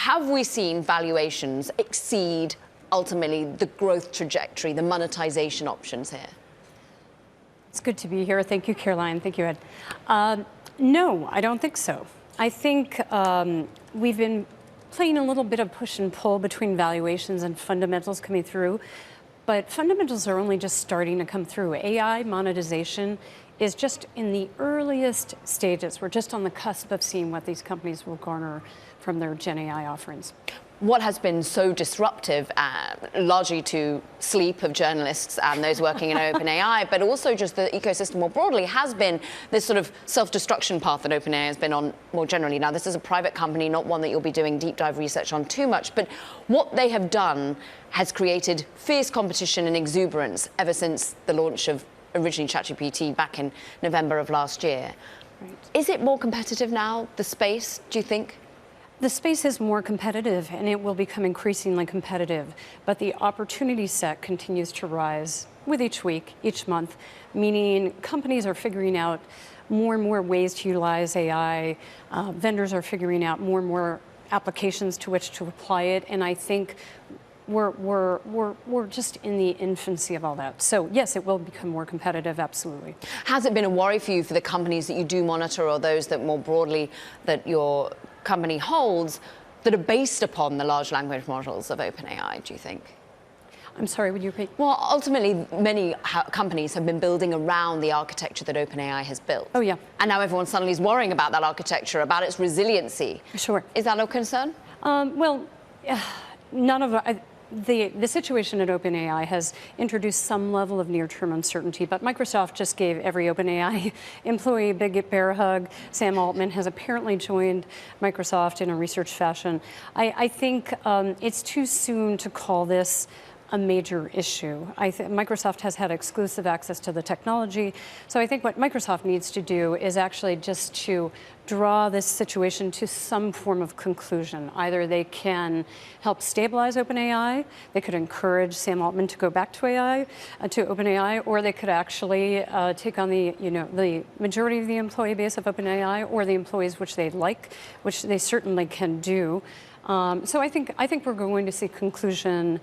have we seen valuations exceed ultimately the growth trajectory, the monetization options here? It's good to be here. Thank you, Caroline. Thank you, Ed. No, I don't think so. I think we've been playing a little bit of push and pull between valuations and fundamentals coming through, but fundamentals are only just starting to come through. AI monetization is just in the earliest stages. We're just on the cusp of seeing what these companies will garner from their Gen AI offerings. What has been so disruptive, largely to sleep of journalists and those working in OpenAI, but also just the ecosystem more broadly, has been this sort of self-destruction path that OpenAI has been on more generally. Now, this is a private company, not one that you'll be doing deep dive research on too much, but what they have done has created fierce competition and exuberance ever since the launch of originally ChatGPT back in November of last year. Right. Is it more competitive now, the space, do you think? The space is more competitive, and it will become increasingly competitive, but the opportunity set continues to rise with each week, each month, meaning companies are figuring out more and more ways to utilize AI. Vendors are figuring out more and more applications to which to apply it, and I think we're just in the infancy of all that. So yes, it will become more competitive, absolutely. Has it been a worry for you for the companies that you do monitor, or those that more broadly that your company holds, that are based upon the large language models of OpenAI, do you think? I'm sorry, would you repeat? Well, ultimately, many companies have been building around the architecture that OpenAI has built. Oh, yeah. And now everyone suddenly is worrying about that architecture, about its resiliency. Sure. Is that a concern? Well, none of the situation at OpenAI has introduced some level of near-term uncertainty, but Microsoft just gave every OpenAI employee a big bear hug. Sam Altman has apparently joined Microsoft in a research fashion. I think it's too soon to call this a major issue. Microsoft has had exclusive access to the technology, so I think what Microsoft needs to do is actually just to draw this situation to some form of conclusion. Either they can help stabilize OpenAI, they could encourage Sam Altman to go back to OpenAI, or they could actually take on the majority of the employee base of OpenAI, or the employees which they like, which they certainly can do. So I think we're going to see conclusion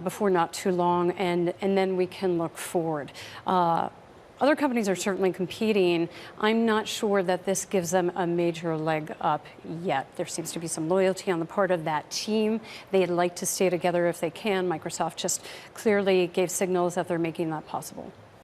before not too long, and then we can look forward. Other companies are certainly competing. I'm not sure that this gives them a major leg up yet. There seems to be some loyalty on the part of that team. They'd like to stay together if they can. Microsoft just clearly gave signals that they're making that possible.